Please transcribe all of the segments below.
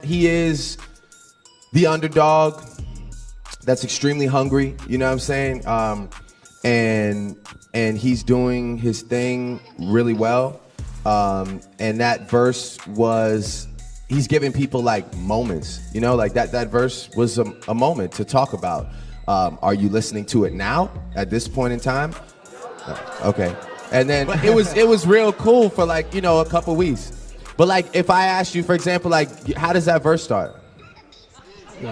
he is the underdog that's extremely hungry, you know what I'm saying? And he's doing his thing really well. And that verse was, he's giving people like moments, you know, like that verse was a moment to talk about. Are you listening to it now at this point in time? Okay. And then it was real cool for like, you know, a couple weeks. But like, if I asked you, for example, like, how does that verse start? No,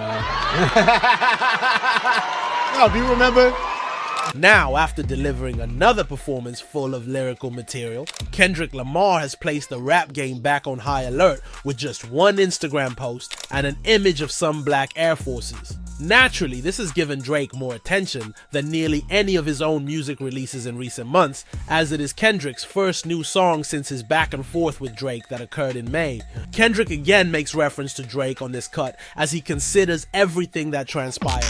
do you remember? Now, after delivering another performance full of lyrical material, Kendrick Lamar has placed the rap game back on high alert with just one Instagram post and an image of some black Air Forces. Naturally, this has given Drake more attention than nearly any of his own music releases in recent months, as it is Kendrick's first new song since his back and forth with Drake that occurred in May. Kendrick again makes reference to Drake on this cut as he considers everything that transpired.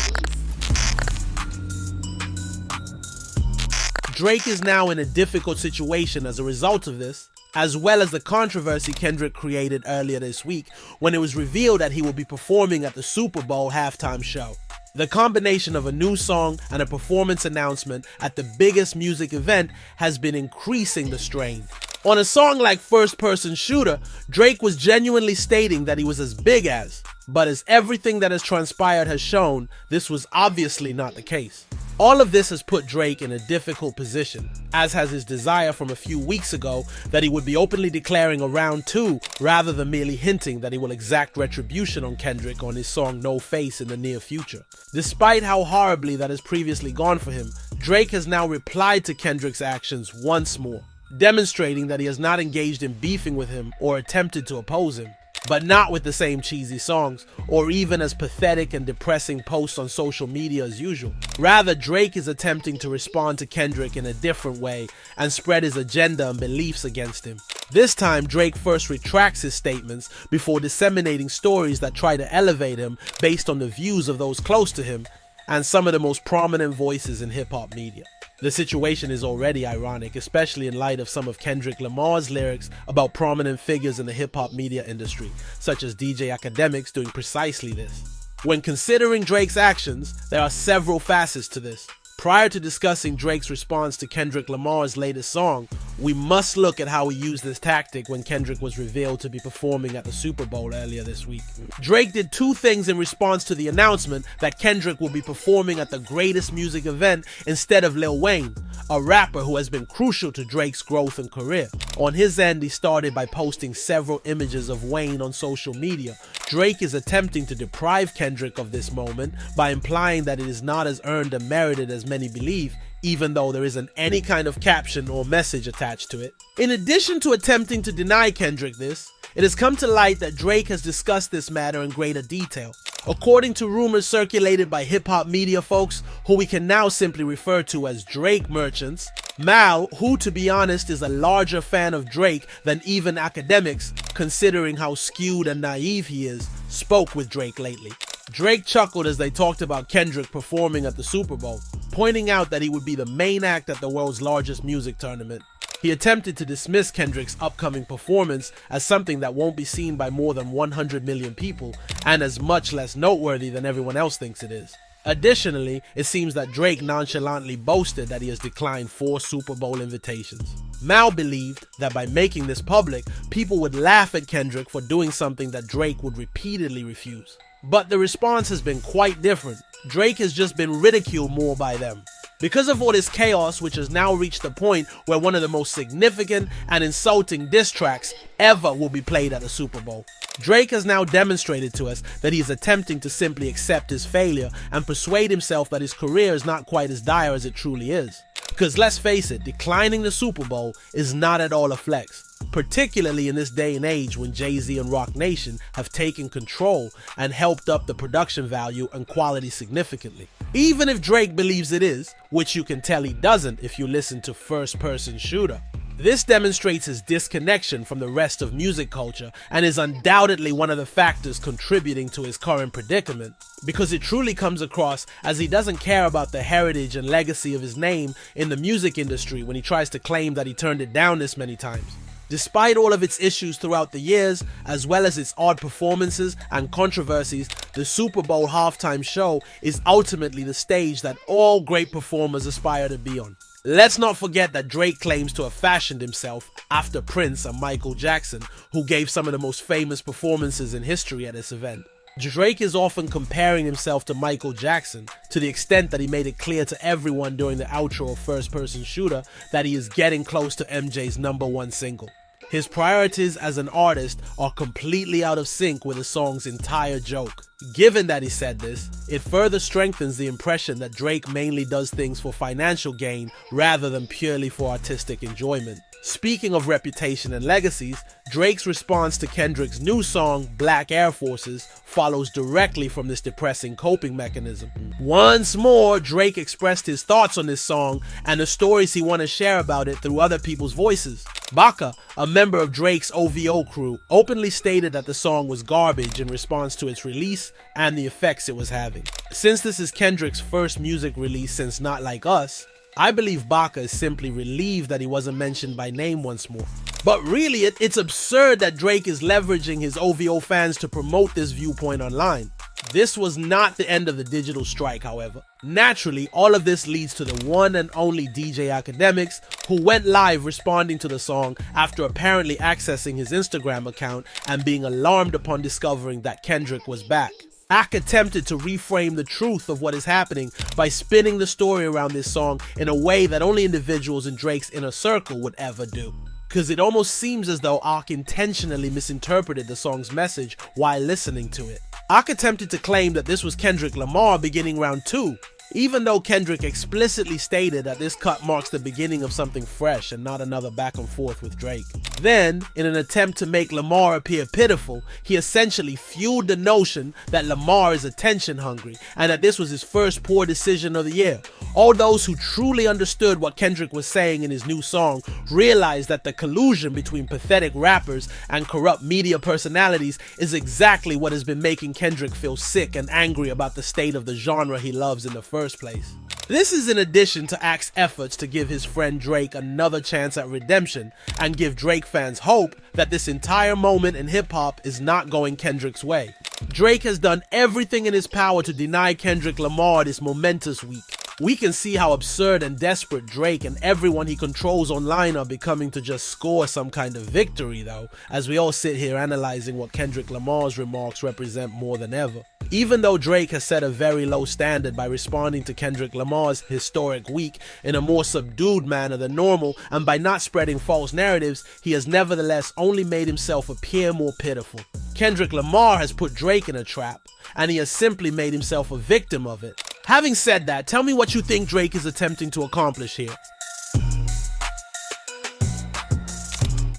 Drake is now in a difficult situation as a result of this, as well as the controversy Kendrick created earlier this week when it was revealed that he will be performing at the Super Bowl halftime show. The combination of a new song and a performance announcement at the biggest music event has been increasing the strain. On a song like First Person Shooter, Drake was genuinely stating that he was as big as, but as everything that has transpired has shown, this was obviously not the case. All of this has put Drake in a difficult position, as has his desire from a few weeks ago that he would be openly declaring a round 2 rather than merely hinting that he will exact retribution on Kendrick on his song No Face in the near future. Despite how horribly that has previously gone for him, Drake has now replied to Kendrick's actions once more, demonstrating that he has not engaged in beefing with him or attempted to oppose him. But not with the same cheesy songs, or even as pathetic and depressing posts on social media as usual. Rather, Drake is attempting to respond to Kendrick in a different way and spread his agenda and beliefs against him. This time, Drake first retracts his statements before disseminating stories that try to elevate him based on the views of those close to him and some of the most prominent voices in hip-hop media. The situation is already ironic, especially in light of some of Kendrick Lamar's lyrics about prominent figures in the hip-hop media industry, such as DJ Academics doing precisely this. When considering Drake's actions, there are several facets to this. Prior to discussing Drake's response to Kendrick Lamar's latest song, we must look at how he used this tactic when Kendrick was revealed to be performing at the Super Bowl earlier this week. Drake did two things in response to the announcement that Kendrick will be performing at the greatest music event instead of Lil Wayne, a rapper who has been crucial to Drake's growth and career. On his end, he started by posting several images of Wayne on social media. Drake is attempting to deprive Kendrick of this moment by implying that it is not as earned and merited as many believe, even though there isn't any kind of caption or message attached to it. In addition to attempting to deny Kendrick this, it has come to light that Drake has discussed this matter in greater detail. According to rumors circulated by hip-hop media folks, who we can now simply refer to as Drake merchants, Mal, who to be honest is a larger fan of Drake than even Academics, considering how skewed and naive he is, spoke with Drake lately. Drake chuckled as they talked about Kendrick performing at the Super Bowl, pointing out that he would be the main act at the world's largest music tournament. He attempted to dismiss Kendrick's upcoming performance as something that won't be seen by more than 100 million people and as much less noteworthy than everyone else thinks it is. Additionally, it seems that Drake nonchalantly boasted that he has declined 4 Super Bowl invitations. Mal believed that by making this public, people would laugh at Kendrick for doing something that Drake would repeatedly refuse. But the response has been quite different. Drake has just been ridiculed more by them. Because of all this chaos, which has now reached the point where one of the most significant and insulting diss tracks ever will be played at the Super Bowl, Drake has now demonstrated to us that he is attempting to simply accept his failure and persuade himself that his career is not quite as dire as it truly is. Because let's face it, declining the Super Bowl is not at all a flex, particularly in this day and age when Jay-Z and Roc Nation have taken control and helped up the production value and quality significantly. Even if Drake believes it is, which you can tell he doesn't if you listen to First Person Shooter. This demonstrates his disconnection from the rest of music culture and is undoubtedly one of the factors contributing to his current predicament, because it truly comes across as he doesn't care about the heritage and legacy of his name in the music industry when he tries to claim that he turned it down this many times. Despite all of its issues throughout the years, as well as its odd performances and controversies, the Super Bowl halftime show is ultimately the stage that all great performers aspire to be on. Let's not forget that Drake claims to have fashioned himself after Prince and Michael Jackson, who gave some of the most famous performances in history at this event. Drake is often comparing himself to Michael Jackson, to the extent that he made it clear to everyone during the outro of First Person Shooter that he is getting close to MJ's #1 single. His priorities as an artist are completely out of sync with the song's entire joke. Given that he said this, it further strengthens the impression that Drake mainly does things for financial gain rather than purely for artistic enjoyment. Speaking of reputation and legacies, Drake's response to Kendrick's new song, Black Air Forces, follows directly from this depressing coping mechanism. Once more, Drake expressed his thoughts on this song and the stories he wanted to share about it through other people's voices. Baka, a member of Drake's OVO crew, openly stated that the song was garbage in response to its release and the effects it was having. Since this is Kendrick's first music release since Not Like Us, I believe Baka is simply relieved that he wasn't mentioned by name once more. But really, it's absurd that Drake is leveraging his OVO fans to promote this viewpoint online. This was not the end of the digital strike, however. Naturally, all of this leads to the one and only DJ Academics, who went live responding to the song after apparently accessing his Instagram account and being alarmed upon discovering that Kendrick was back. Ak attempted to reframe the truth of what is happening by spinning the story around this song in a way that only individuals in Drake's inner circle would ever do. Cause it almost seems as though Ak intentionally misinterpreted the song's message while listening to it. Ak attempted to claim that this was Kendrick Lamar beginning round 2, even though Kendrick explicitly stated that this cut marks the beginning of something fresh and not another back and forth with Drake. Then, in an attempt to make Lamar appear pitiful, he essentially fueled the notion that Lamar is attention hungry and that this was his first poor decision of the year. All those who truly understood what Kendrick was saying in his new song realized that the collusion between pathetic rappers and corrupt media personalities is exactly what has been making Kendrick feel sick and angry about the state of the genre he loves in the first place. This is in addition to Ak's efforts to give his friend Drake another chance at redemption and give Drake fans hope that this entire moment in hip-hop is not going Kendrick's way. Drake has done everything in his power to deny Kendrick Lamar this momentous week. We can see how absurd and desperate Drake and everyone he controls online are becoming to just score some kind of victory though, as we all sit here analyzing what Kendrick Lamar's remarks represent more than ever. Even though Drake has set a very low standard by responding to Kendrick Lamar's historic week in a more subdued manner than normal, and by not spreading false narratives, he has nevertheless only made himself appear more pitiful. Kendrick Lamar has put Drake in a trap, and he has simply made himself a victim of it. Having said that, tell me what you think Drake is attempting to accomplish here.